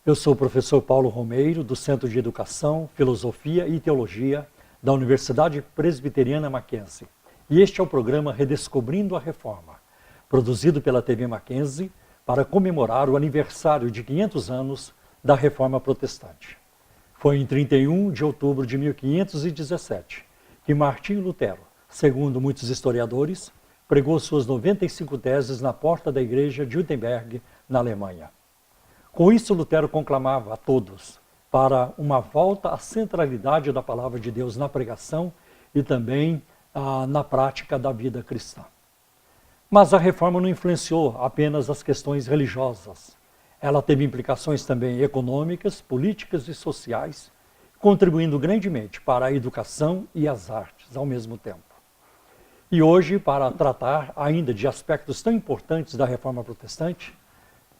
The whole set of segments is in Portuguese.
Eu sou o professor Paulo Romeiro, do Centro de Educação, Filosofia e Teologia da Universidade Presbiteriana Mackenzie. E este é o programa Redescobrindo a Reforma, produzido pela TV Mackenzie para comemorar o aniversário de 500 anos da Reforma Protestante. Foi em 31 de outubro de 1517 que Martinho Lutero, segundo muitos historiadores, pregou suas 95 teses na porta da igreja de Wittenberg, na Alemanha. Com isso, Lutero conclamava a todos para uma volta à centralidade da palavra de Deus na pregação e também na prática da vida cristã. Mas a reforma não influenciou apenas as questões religiosas. Ela teve implicações também econômicas, políticas e sociais, contribuindo grandemente para a educação e as artes ao mesmo tempo. E hoje, para tratar ainda de aspectos tão importantes da reforma protestante,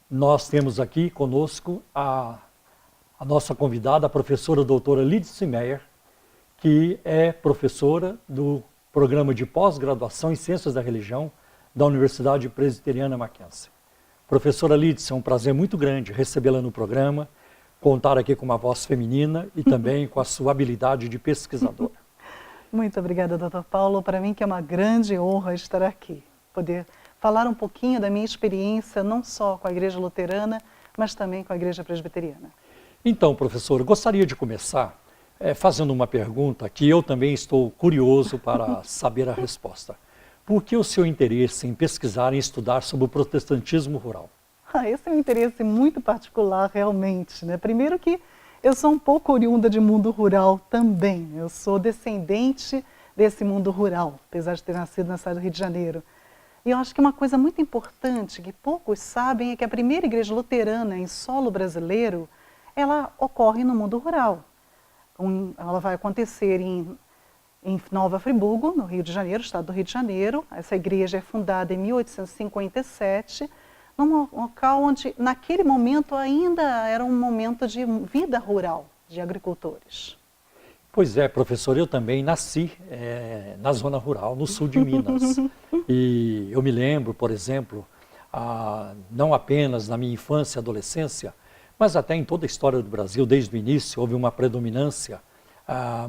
nós temos aqui conosco a nossa convidada, a professora doutora Lídice Meyer, que é professora do programa de pós-graduação em Ciências da Religião da Universidade Presbiteriana Mackenzie. Professora Lídice, é um prazer muito grande recebê-la no programa, contar aqui com uma voz feminina e também com a sua habilidade de pesquisadora. Muito obrigada, doutor Paulo. Para mim que é uma grande honra estar aqui, poder falar um pouquinho da minha experiência, não só com a Igreja Luterana, mas também com a Igreja Presbiteriana. Então, professor, gostaria de começar fazendo uma pergunta que eu também estou curioso para saber a resposta. Por que o seu interesse em pesquisar e estudar sobre o protestantismo rural? Esse é um interesse muito particular, realmente, né? Primeiro que eu sou um pouco oriunda de mundo rural também. Eu sou descendente desse mundo rural, apesar de ter nascido na cidade do Rio de Janeiro. E eu acho que uma coisa muito importante que poucos sabem é que a primeira igreja luterana em solo brasileiro, ela ocorre no mundo rural. Ela vai acontecer em Nova Friburgo, no Rio de Janeiro, estado do Rio de Janeiro. Essa igreja é fundada em 1857, num local onde, naquele momento, ainda era um momento de vida rural, de agricultores. Pois é, professor, eu também nasci na zona rural, no sul de Minas. E eu me lembro, por exemplo, não apenas na minha infância e adolescência, mas até em toda a história do Brasil, desde o início, houve uma predominância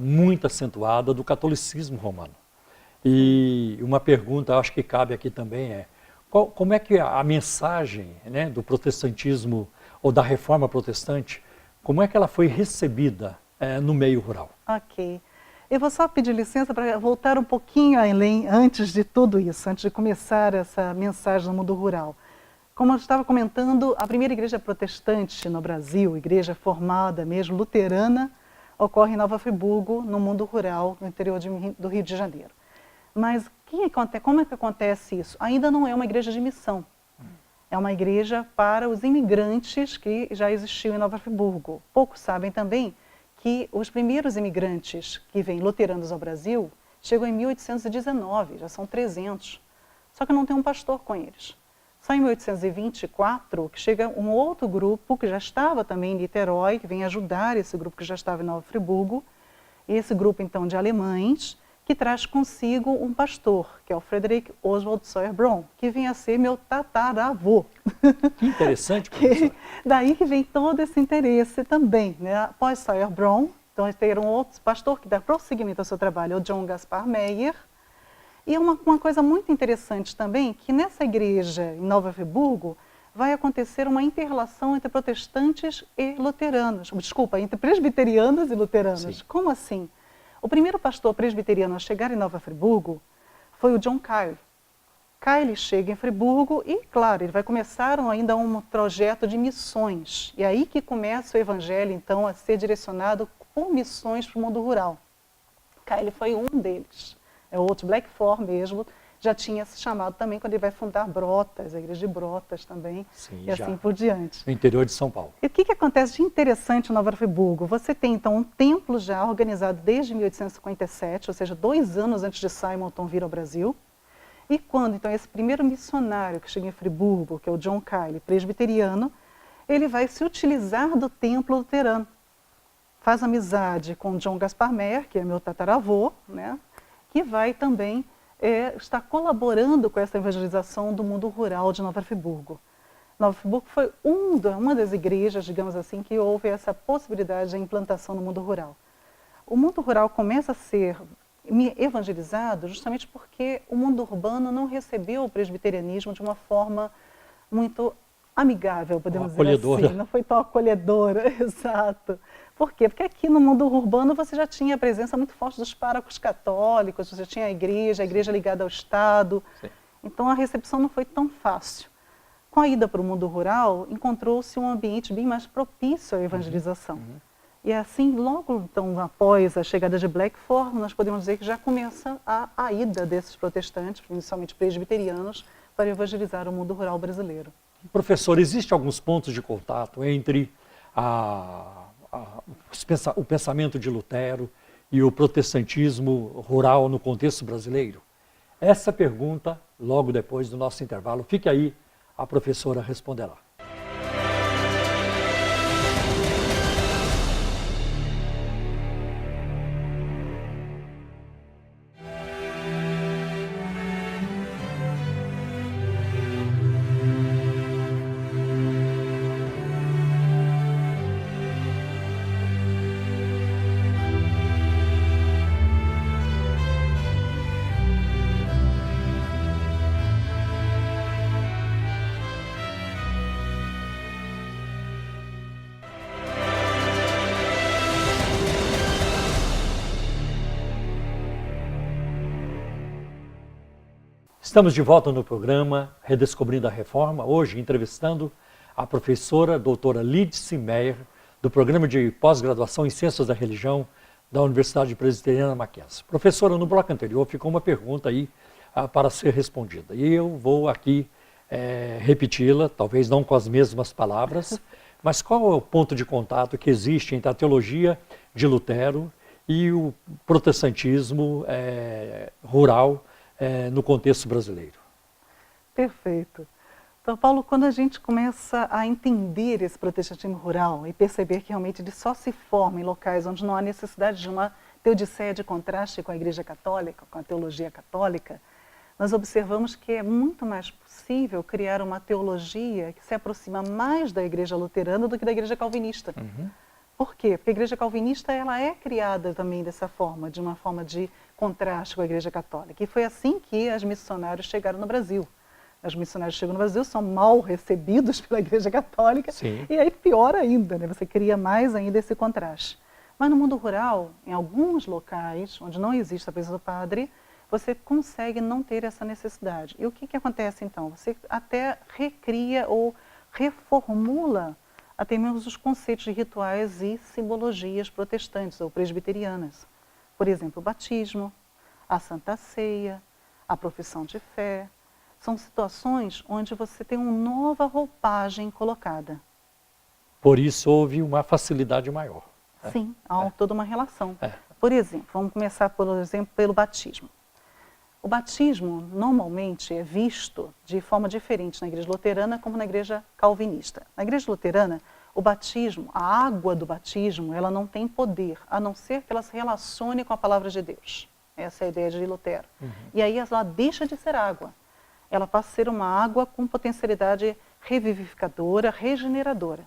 muito acentuada do catolicismo romano. E uma pergunta, acho que cabe aqui também como é que a mensagem, né, do protestantismo ou da reforma protestante, como é que ela foi recebida no meio rural? Ok. Eu vou só pedir licença para voltar um pouquinho além, antes de tudo isso, antes de começar essa mensagem no mundo rural. Como eu estava comentando, a primeira igreja protestante no Brasil, igreja formada mesmo, luterana, ocorre em Nova Friburgo, no mundo rural, no interior do Rio de Janeiro. Mas como é que acontece isso? Ainda não é uma igreja de missão. É uma igreja para os imigrantes que já existiam em Nova Friburgo. Poucos sabem também que os primeiros imigrantes que vêm luteranos ao Brasil chegam em 1819, já são 300. Só que não tem um pastor com eles. Só em 1824 que chega um outro grupo que já estava também em Niterói, que vem ajudar esse grupo que já estava em Nova Friburgo. E esse grupo, então, de alemães, que traz consigo um pastor, que é o Frederick Oswald Sawyer Brown, que vem a ser meu tataravô. Que interessante, professor. Daí que vem todo esse interesse também, né? Após Sawyer Brown, então ter um outro pastor que dá prosseguimento ao seu trabalho, é o John Gaspar Meyer. E uma coisa muito interessante também, que nessa igreja em Nova Friburgo vai acontecer uma inter-relação entre protestantes e luteranos. Desculpa, entre presbiterianos e luteranos. Sim. Como assim? O primeiro pastor presbiteriano a chegar em Nova Friburgo foi o John Kyle. Kyle chega em Friburgo e, claro, ele vai começar ainda um projeto de missões. E aí que começa o evangelho, então, a ser direcionado por missões para o mundo rural. Kyle foi um deles. É outro, Blackford mesmo, já tinha se chamado também quando ele vai fundar Brotas, a igreja de Brotas também, sim, e assim por diante. No interior de São Paulo. E o que acontece de interessante em Nova Friburgo? Você tem, então, um templo já organizado desde 1857, ou seja, 2 anos antes de Simonton vir ao Brasil. E quando, então, esse primeiro missionário que chega em Friburgo, que é o John Kyle, presbiteriano, ele vai se utilizar do templo luterano. Faz amizade com John Gaspar Meyer, que é meu tataravô, né? Que vai também estar colaborando com essa evangelização do mundo rural de Nova Friburgo. Nova Friburgo foi uma das igrejas, digamos assim, que houve essa possibilidade de implantação no mundo rural. O mundo rural começa a ser evangelizado justamente porque o mundo urbano não recebeu o presbiterianismo de uma forma muito amigável, podemos dizer assim. Não foi tão acolhedora, exato. Por quê? Porque aqui no mundo urbano você já tinha a presença muito forte dos párocos católicos, você tinha a igreja ligada ao Estado. Sim. Então a recepção não foi tão fácil. Com a ida para o mundo rural, encontrou-se um ambiente bem mais propício à evangelização. E assim, logo então, após a chegada de Blackford, nós podemos dizer que já começa a ida desses protestantes, principalmente presbiterianos, para evangelizar o mundo rural brasileiro. Professor, existe alguns pontos de contato entre o pensamento de Lutero e o protestantismo rural no contexto brasileiro? Essa pergunta, logo depois do nosso intervalo. Fique aí, a professora responderá. Estamos de volta no programa Redescobrindo a Reforma, hoje entrevistando a professora doutora Lídice Meyer, do Programa de Pós-Graduação em Ciências da Religião da Universidade Presbiteriana Mackenzie. Professora, no bloco anterior ficou uma pergunta aí para ser respondida, e eu vou aqui repeti-la, talvez não com as mesmas palavras, mas qual é o ponto de contato que existe entre a teologia de Lutero e o protestantismo rural no contexto brasileiro? Perfeito. Então, Paulo, quando a gente começa a entender esse protestantismo rural e perceber que realmente ele só se forma em locais onde não há necessidade de uma teodiceia de contraste com a Igreja Católica, com a teologia católica, nós observamos que é muito mais possível criar uma teologia que se aproxima mais da Igreja Luterana do que da Igreja Calvinista. Por quê? Porque a Igreja Calvinista ela é criada também dessa forma, de uma forma de contraste com a Igreja Católica. E foi assim que os missionários chegaram no Brasil. Os missionários chegam no Brasil, são mal recebidos pela Igreja Católica. Sim. E aí pior ainda, né? Você cria mais ainda esse contraste. Mas no mundo rural, em alguns locais onde não existe a presença do padre, você consegue não ter essa necessidade. E o que acontece então? Você até recria ou reformula até mesmo os conceitos de rituais e simbologias protestantes ou presbiterianas. Por exemplo, o batismo, a Santa Ceia, a profissão de fé. São situações onde você tem uma nova roupagem colocada. Por isso houve uma facilidade maior. Sim, há toda uma relação. Por exemplo, vamos começar, por exemplo, pelo batismo. O batismo normalmente é visto de forma diferente na igreja luterana como na igreja calvinista. Na igreja luterana, o batismo, a água do batismo, ela não tem poder, a não ser que ela se relacione com a palavra de Deus. Essa é a ideia de Lutero. E aí ela deixa de ser água. Ela passa a ser uma água com potencialidade revivificadora, regeneradora.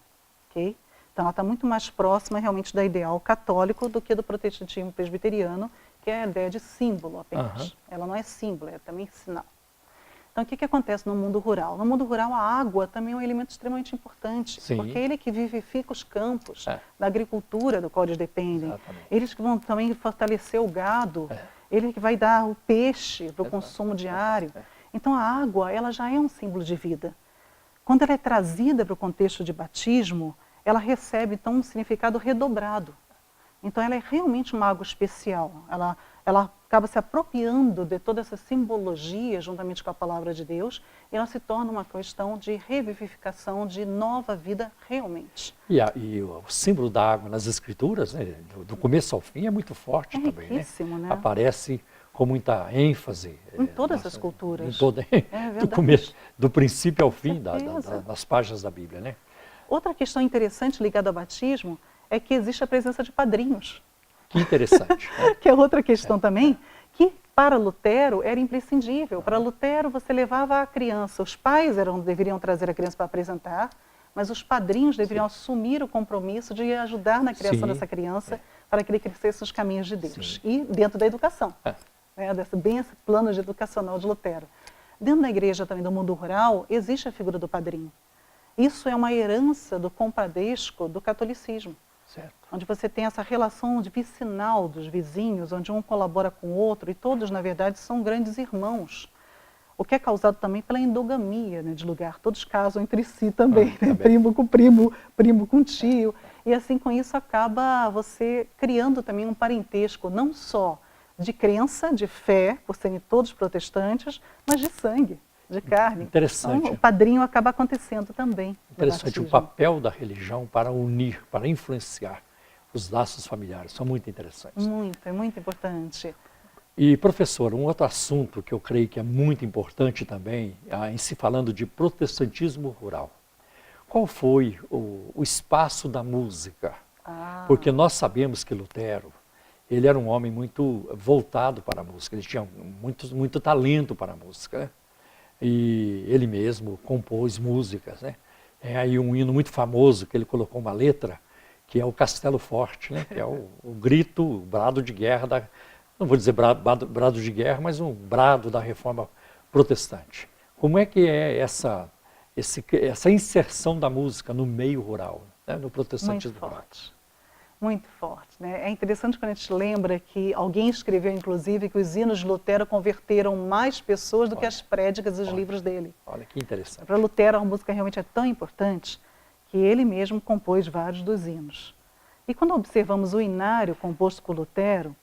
Okay? Então ela está muito mais próxima realmente da ideal católico do que do protestantismo presbiteriano, que é a ideia de símbolo apenas. Ela não é símbolo, é também sinal. Então, o que acontece no mundo rural? No mundo rural, a água também é um elemento extremamente importante, porque é ele que vivifica os campos da agricultura do qual eles dependem. Exatamente. Eles que vão também fortalecer o gado, ele que vai dar o peixe para o consumo diário. Então, a água, ela já é um símbolo de vida. Quando ela é trazida para o contexto de batismo, ela recebe, então, um significado redobrado. Então, ela é realmente uma água especial. Ela acaba se apropriando de toda essa simbologia, juntamente com a palavra de Deus, e ela se torna uma questão de revivificação, de nova vida realmente. E o símbolo da água nas Escrituras, né, do começo ao fim, é muito forte também. Riquíssimo, né? Aparece com muita ênfase. Em todas as culturas. Do começo, do princípio ao fim das páginas da Bíblia, né? Outra questão interessante ligada ao batismo é que existe a presença de padrinhos. Que interessante. Que é outra questão também, que para Lutero era imprescindível. Para Lutero você levava a criança, os pais deveriam trazer a criança para apresentar, mas os padrinhos deveriam assumir o compromisso de ajudar na criação dessa criança para que ele crescesse nos caminhos de Deus. E dentro da educação, bem esse plano educacional de Lutero. Dentro da igreja também, do mundo rural, existe a figura do padrinho. Isso é uma herança do compadresco do catolicismo. Certo. Onde você tem essa relação vicinal dos vizinhos, onde um colabora com o outro e todos, na verdade, são grandes irmãos. O que é causado também pela endogamia, né, de lugar. Todos casam entre si também, né? Primo com primo, primo com tio. E assim, com isso, acaba você criando também um parentesco, não só de crença, de fé, por serem todos protestantes, mas de sangue, de carne. Interessante. Então, o padrinho acaba acontecendo também. Interessante o papel da religião para unir, para influenciar os laços familiares. São muito interessantes. É muito importante. E, professor, um outro assunto que eu creio que é muito importante também, em se falando de protestantismo rural. Qual foi o espaço da música? Porque nós sabemos que Lutero, ele era um homem muito voltado para a música, ele tinha muito talento para a música, né? E ele mesmo compôs músicas, né? É aí um hino muito famoso que ele colocou uma letra, que é o Castelo Forte, né? Que é o grito, o brado de guerra, não vou dizer brado de guerra, mas um brado da reforma protestante. Como é que é essa inserção da música no meio rural, né? No protestantismo rural? Muito forte, né? É interessante quando a gente lembra que alguém escreveu, inclusive, que os hinos de Lutero converteram mais pessoas do que as prédicas e os livros dele. Olha que interessante. Para Lutero, a música realmente é tão importante que ele mesmo compôs vários dos hinos. E quando observamos o inário composto por Lutero,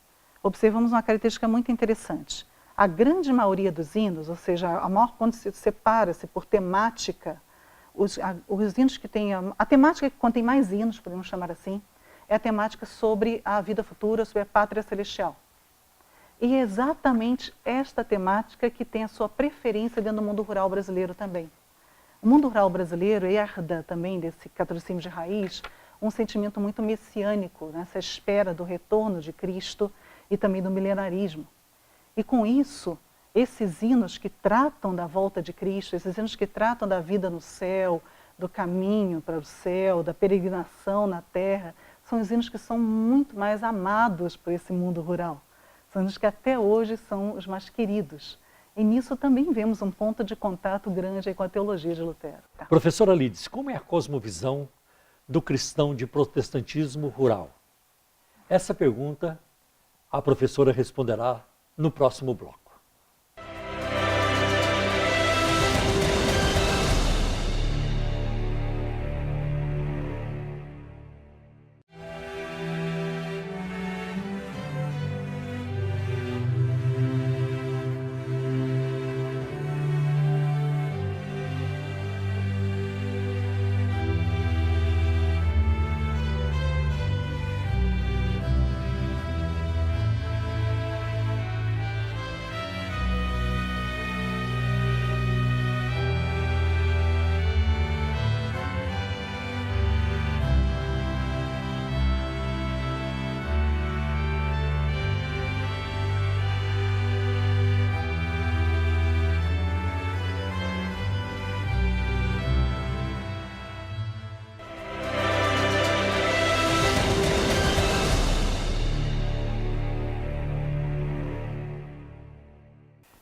observamos uma característica muito interessante. A grande maioria dos hinos, ou seja, a maior quando se separa-se por temática, os hinos que têm a temática que contém mais hinos, podemos chamar assim, é a temática sobre a vida futura, sobre a pátria celestial. E é exatamente esta temática que tem a sua preferência dentro do mundo rural brasileiro também. O mundo rural brasileiro herda também desse catolicismo de raiz um sentimento muito messiânico, nessa espera do retorno de Cristo e também do milenarismo. E com isso, esses hinos que tratam da volta de Cristo, esses hinos que tratam da vida no céu, do caminho para o céu, da peregrinação na terra, são os hinos que são muito mais amados por esse mundo rural. São hinos que até hoje são os mais queridos. E nisso também vemos um ponto de contato grande aí com a teologia de Lutero. Professora Lides, como é a cosmovisão do cristão de protestantismo rural? Essa pergunta a professora responderá no próximo bloco.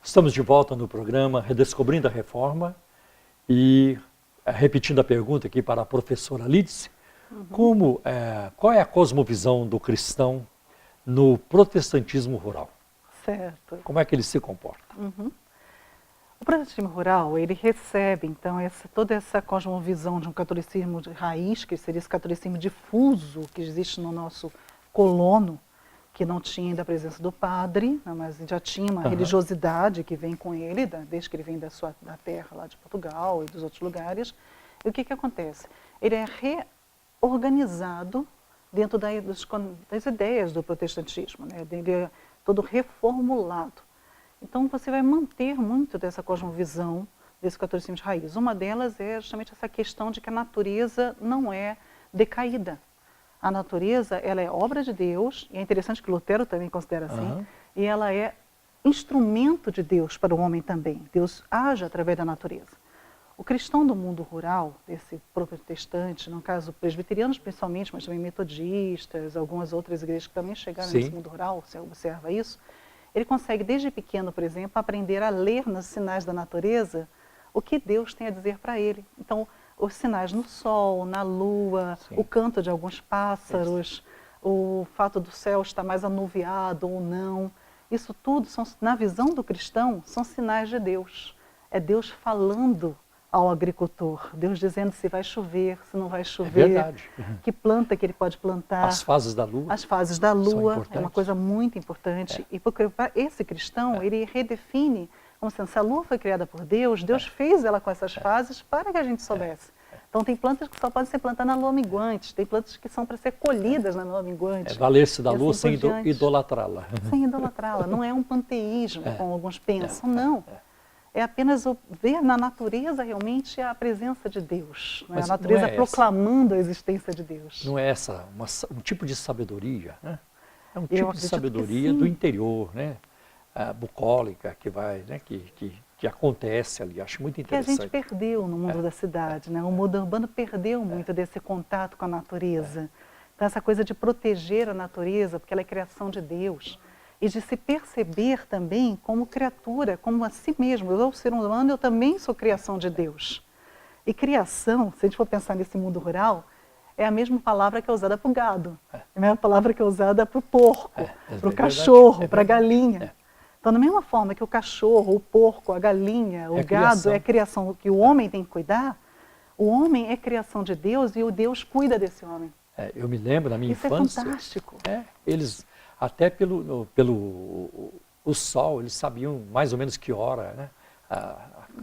Estamos de volta no programa Redescobrindo a Reforma e repetindo a pergunta aqui para a professora Lidice, qual é a cosmovisão do cristão no protestantismo rural? Certo. Como é que ele se comporta? O protestantismo rural, ele recebe, então, toda essa cosmovisão de um catolicismo de raiz, que seria esse catolicismo difuso que existe no nosso colono, que não tinha ainda a presença do padre, mas já tinha uma religiosidade que vem com ele, desde que ele vem da terra lá de Portugal e dos outros lugares. E o que acontece? Ele é reorganizado dentro das ideias do protestantismo, né? Ele é todo reformulado. Então você vai manter muito dessa cosmovisão, desse catolicismo de raiz. Uma delas é justamente essa questão de que a natureza não é decaída. A natureza, ela é obra de Deus, e é interessante que Lutero também considera assim, e ela é instrumento de Deus para o homem também. Deus age através da natureza. O cristão do mundo rural, esse protestante, no caso presbiterianos principalmente, mas também metodistas, algumas outras igrejas que também chegaram Sim. nesse mundo rural, você observa isso, ele consegue desde pequeno, por exemplo, aprender a ler nos sinais da natureza o que Deus tem a dizer para ele. Então, os sinais no sol, na lua, Sim. o canto de alguns pássaros, o fato do céu estar mais anuviado ou não, isso tudo, na visão do cristão, são sinais de Deus. É Deus falando ao agricultor, Deus dizendo se vai chover, se não vai chover, É verdade. que planta que ele pode plantar. As fases da lua. As fases da são lua é uma importantes. coisa muito importante. E porque esse cristão, ele redefine, como sendo, se a lua foi criada por Deus, Deus fez ela com essas fases para que a gente soubesse. Então tem plantas que só podem ser plantadas na lua minguante, tem plantas que são para ser colhidas na lua minguante. Valer-se da E lua assim sem por diante. idolatrá-la. Sem idolatrá-la. Não é um panteísmo, como alguns pensam, não. É apenas ver na natureza realmente a presença de Deus. Né? A Mas natureza não é proclamando a existência de Deus. Não é essa um tipo de sabedoria, né? É um tipo de acredito que sabedoria sim. do interior, né? Bucólica, que vai, né? Que acontece ali. Acho muito Que a interessante. gente perdeu no mundo da cidade, né? O mundo urbano perdeu muito desse contato com a natureza. Então essa coisa de proteger a natureza, porque ela é criação de Deus. E de se perceber também como criatura, como a si mesmo. Eu sou ser humano, eu também sou criação de Deus. E criação, se a gente for pensar nesse mundo rural, é a mesma palavra que é usada para o gado. É a mesma palavra que é usada para o porco, para o cachorro, para a galinha. Então, da mesma forma que o cachorro, o porco, a galinha, o gado é criação que o homem tem que cuidar, o homem é criação de Deus e o Deus cuida desse homem. Eu me lembro na minha Isso infância. É fantástico. Eles, até pelo o sol, eles sabiam mais ou menos que hora, né?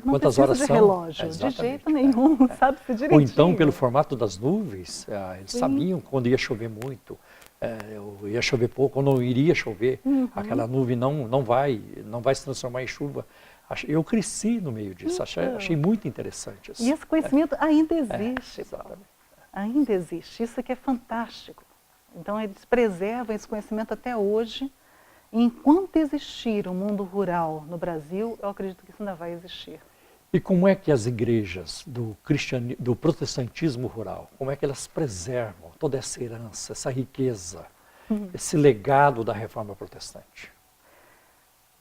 Quantas horas de são. relógio, de jeito nenhum, sabe-se direitinho. Ou então, pelo formato das nuvens, eles sabiam quando ia chover muito, ou ia chover pouco, ou não iria chover. Aquela nuvem não vai se transformar em chuva. Eu cresci no meio disso, achei muito interessante isso. E esse conhecimento ainda existe. Exatamente. Ainda existe, isso que é fantástico. Então, eles preservam esse conhecimento até hoje. E enquanto existir o mundo rural no Brasil, eu acredito que isso ainda vai existir. E como é que as igrejas do protestantismo rural, como é que elas preservam toda essa herança, essa riqueza, esse legado da reforma protestante?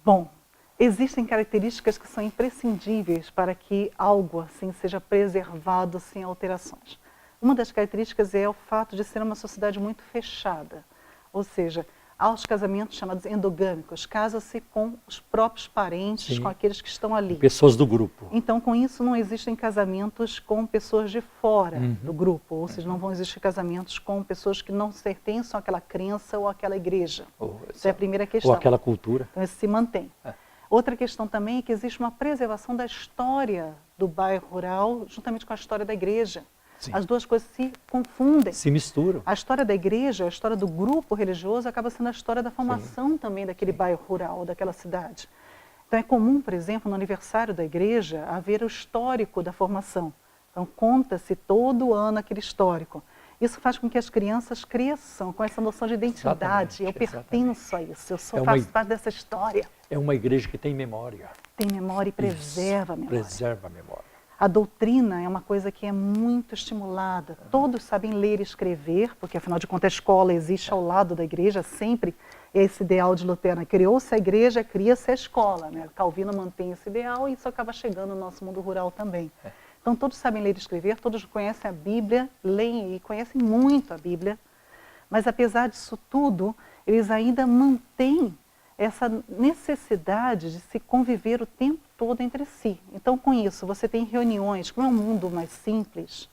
Bom, existem características que são imprescindíveis para que algo assim seja preservado sem alterações. Uma das características é o fato de ser uma sociedade muito fechada, ou seja, há os casamentos chamados endogâmicos, casa-se com os próprios parentes, com aqueles que estão ali. Pessoas do grupo. Então, com isso, não existem casamentos com pessoas de fora do grupo, ou seja, não vão existir casamentos com pessoas que não pertencem àquela crença ou àquela igreja. Essa é a primeira questão. Ou àquela cultura. Então, isso se mantém. Outra questão também é que existe uma preservação da história do bairro rural, juntamente com a história da igreja. Sim. As duas coisas se confundem. Se misturam. A história da igreja, a história do grupo religioso, acaba sendo a história da formação também daquele bairro rural, daquela cidade. Então é comum, por exemplo, no aniversário da igreja, haver o histórico da formação. Então conta-se todo ano aquele histórico. Isso faz com que as crianças cresçam com essa noção de identidade. Eu pertenço a isso, eu faço parte dessa história. É uma igreja que tem memória. Tem memória e preserva a memória. Preserva a memória. A doutrina é uma coisa que é muito estimulada. Todos sabem ler e escrever, porque afinal de contas a escola existe ao lado da igreja, sempre esse ideal de Lutero. Criou-se a igreja, cria-se a escola. Né? Calvino mantém esse ideal e isso acaba chegando no nosso mundo rural também. Então todos sabem ler e escrever, todos conhecem a Bíblia, leem e conhecem muito a Bíblia, mas apesar disso tudo, eles ainda mantêm essa necessidade de se conviver o tempo todo entre si. Então, com isso, você tem reuniões, como é um mundo mais simples,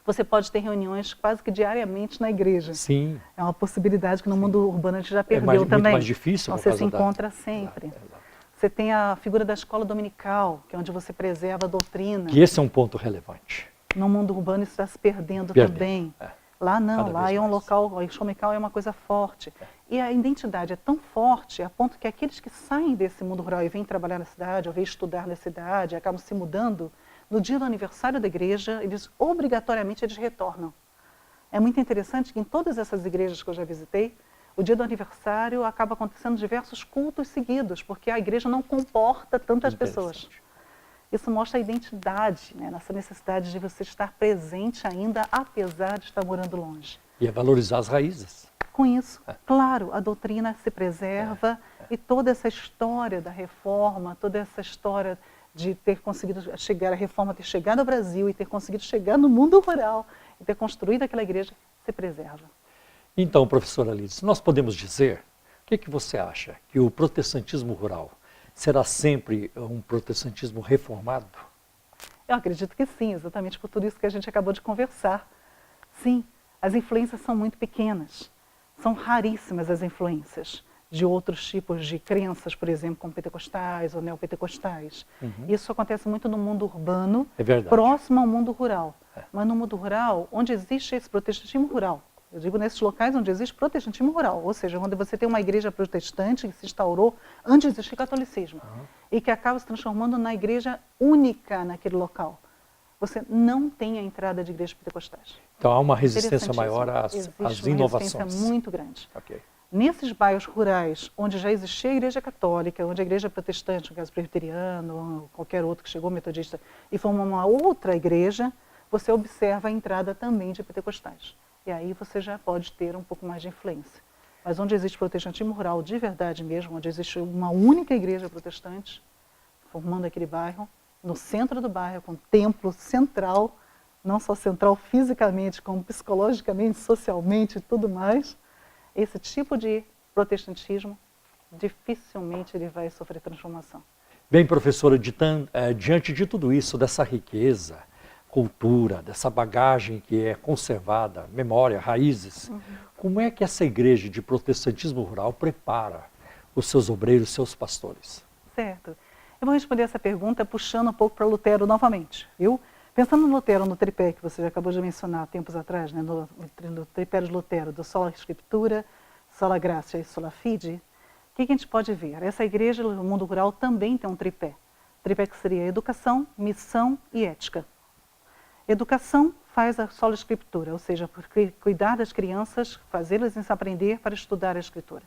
você pode ter reuniões quase que diariamente na igreja. Sim. É uma possibilidade que no mundo urbano a gente já perdeu também. É muito mais difícil. Então, você se encontra sempre. Exato. Você tem a figura da escola dominical, que é onde você preserva a doutrina. Que esse é um ponto relevante. No mundo urbano isso está se perdendo também. Lá não, lá é um local, o dominical é uma coisa forte. E a identidade é tão forte, a ponto que aqueles que saem desse mundo rural e vêm trabalhar na cidade, ou vêm estudar na cidade, acabam se mudando, no dia do aniversário da igreja, eles obrigatoriamente retornam. É muito interessante que em todas essas igrejas que eu já visitei, o dia do aniversário acaba acontecendo diversos cultos seguidos, porque a igreja não comporta tantas pessoas. Isso mostra a identidade, né, nessa necessidade de você estar presente ainda, apesar de estar morando longe. E é valorizar as raízes. Com isso, claro, a doutrina se preserva e toda essa história da reforma, toda essa história de ter conseguido chegar, a reforma ter chegado ao Brasil e ter conseguido chegar no mundo rural e ter construído aquela igreja, se preserva. Então, professora Lides, nós podemos dizer, o que você acha? Que o protestantismo rural será sempre um protestantismo reformado? Eu acredito que sim, exatamente por tudo isso que a gente acabou de conversar. Sim, as influências são muito pequenas, são raríssimas as influências de outros tipos de crenças, por exemplo, como pentecostais ou neopentecostais. Isso acontece muito no mundo urbano, próximo ao mundo rural. Mas no mundo rural, onde existe esse protestantismo rural, eu digo nesses locais onde existe protestantismo rural, ou seja, onde você tem uma igreja protestante que se instaurou antes de existir catolicismo e que acaba se transformando na igreja única naquele local. Você não tem a entrada de igrejas pentecostais. Então há uma resistência maior às inovações. Uma resistência muito grande. Okay. Nesses bairros rurais, onde já existia a igreja católica, onde a igreja protestante, no caso presbiteriano, ou qualquer outro que chegou, metodista, e formou uma outra igreja, você observa a entrada também de pentecostais. E aí você já pode ter um pouco mais de influência. Mas onde existe protestantismo rural de verdade mesmo, onde existe uma única igreja protestante, formando aquele bairro, no centro do bairro, com templo central, não só central fisicamente, como psicologicamente, socialmente e tudo mais, esse tipo de protestantismo, dificilmente ele vai sofrer transformação. Bem, professora, diante de tudo isso, dessa riqueza, cultura, dessa bagagem que é conservada, memória, raízes, como é que essa igreja de protestantismo rural prepara os seus obreiros, seus pastores? Certo. Eu vou responder essa pergunta puxando um pouco para Lutero novamente, viu? Pensando no Lutero, no tripé que você já acabou de mencionar tempos atrás, né, no tripé de Lutero, do Sola Scriptura, Sola Gratia e Sola Fide, o que a gente pode ver? Essa igreja no mundo rural também tem um tripé. Tripé que seria educação, missão e ética. Educação faz a Sola Scriptura, ou seja, cuidar das crianças, fazê-las aprender para estudar a Escritura.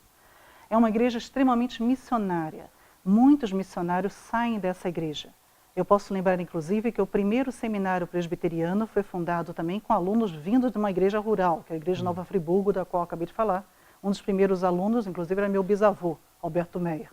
É uma igreja extremamente missionária. Muitos missionários saem dessa igreja. Eu posso lembrar, inclusive, que o primeiro seminário presbiteriano foi fundado também com alunos vindos de uma igreja rural, que é a Igreja Nova Friburgo, da qual eu acabei de falar. Um dos primeiros alunos, inclusive, era meu bisavô, Alberto Meyer.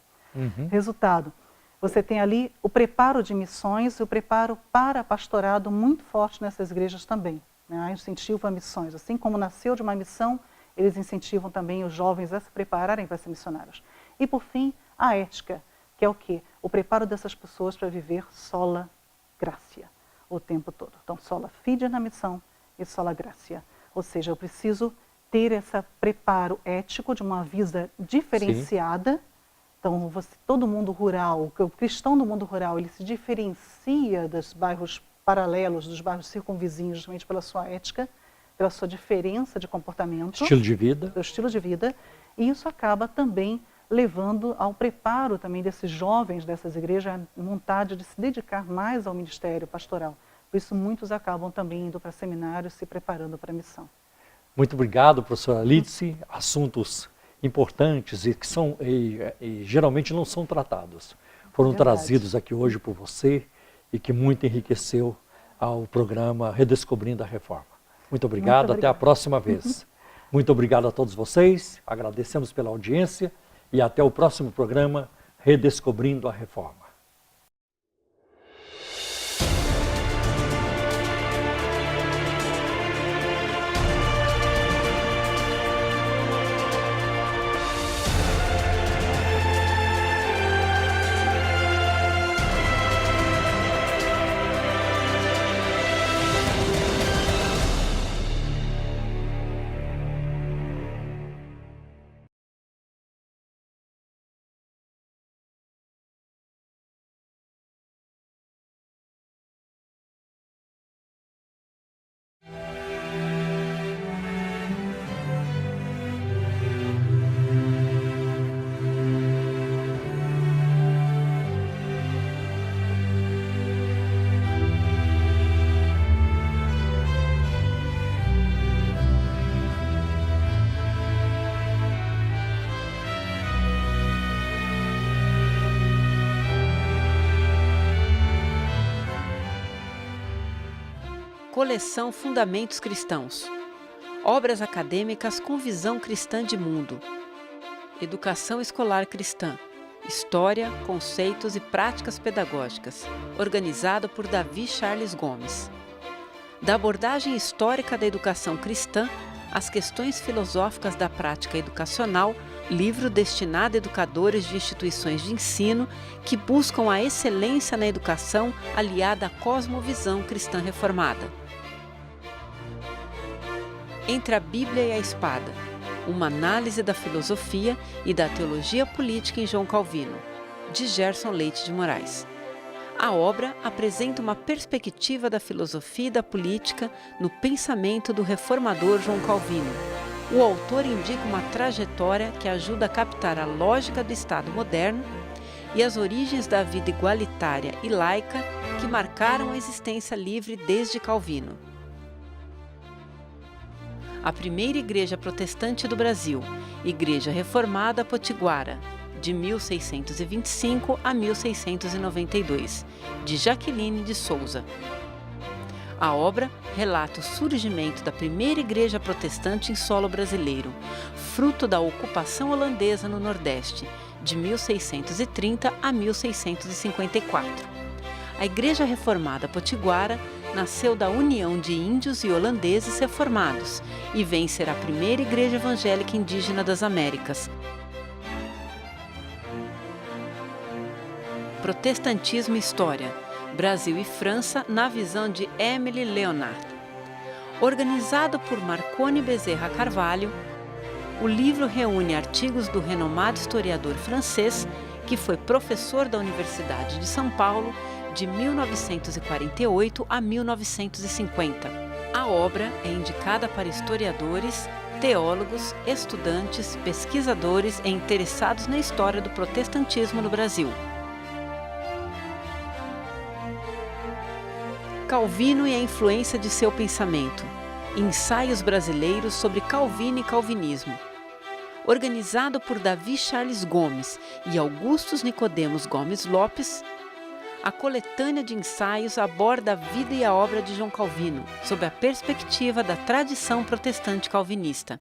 Resultado, você tem ali o preparo de missões e o preparo para pastorado muito forte nessas igrejas também. Né? Incentivo a missões. Assim como nasceu de uma missão, eles incentivam também os jovens a se prepararem para ser missionários. E, por fim, a ética, que é o quê? O preparo dessas pessoas para viver sola gratia o tempo todo. Então, sola fide na missão e sola gratia. Ou seja, eu preciso ter esse preparo ético de uma vida diferenciada. Sim. Então, todo mundo rural, o cristão do mundo rural, ele se diferencia dos bairros paralelos, dos bairros circunvizinhos, justamente pela sua ética, pela sua diferença de comportamento. Estilo de vida. Do estilo de vida. E isso acaba também levando ao preparo também desses jovens dessas igrejas, a vontade de se dedicar mais ao ministério pastoral. Por isso, muitos acabam também indo para seminários, se preparando para a missão. Muito obrigado, professora Lidice. Assuntos importantes e que são e geralmente não são tratados. Foram trazidos aqui hoje por você e que muito enriqueceu ao programa Redescobrindo a Reforma. Muito obrigado, até a próxima vez. Muito obrigado a todos vocês, agradecemos pela audiência e até o próximo programa Redescobrindo a Reforma. Coleção Fundamentos Cristãos. Obras acadêmicas com visão cristã de mundo. Educação escolar cristã. História, conceitos e práticas pedagógicas. Organizado por Davi Charles Gomes. Da abordagem histórica da educação cristã às questões filosóficas da prática educacional, livro destinado a educadores de instituições de ensino que buscam a excelência na educação aliada à cosmovisão cristã reformada. Entre a Bíblia e a Espada, uma análise da filosofia e da teologia política em João Calvino, de Gerson Leite de Moraes. A obra apresenta uma perspectiva da filosofia e da política no pensamento do reformador João Calvino. O autor indica uma trajetória que ajuda a captar a lógica do Estado moderno e as origens da vida igualitária e laica que marcaram a existência livre desde Calvino. A primeira igreja protestante do Brasil, Igreja Reformada Potiguara, de 1625 a 1692, de Jaqueline de Souza. A obra relata o surgimento da primeira igreja protestante em solo brasileiro, fruto da ocupação holandesa no Nordeste, de 1630 a 1654. A Igreja Reformada Potiguara nasceu da união de índios e holandeses reformados e vem ser a primeira igreja evangélica indígena das Américas. Protestantismo e História, Brasil e França na visão de Émile Leonard. Organizado por Marconi Bezerra Carvalho, o livro reúne artigos do renomado historiador francês, que foi professor da Universidade de São Paulo de 1948 a 1950. A obra é indicada para historiadores, teólogos, estudantes, pesquisadores e interessados na história do protestantismo no Brasil. Calvino e a influência de seu pensamento. Ensaios brasileiros sobre Calvino e Calvinismo. Organizado por Davi Charles Gomes e Augustus Nicodemos Gomes Lopes, a coletânea de ensaios aborda a vida e a obra de João Calvino, sob a perspectiva da tradição protestante calvinista.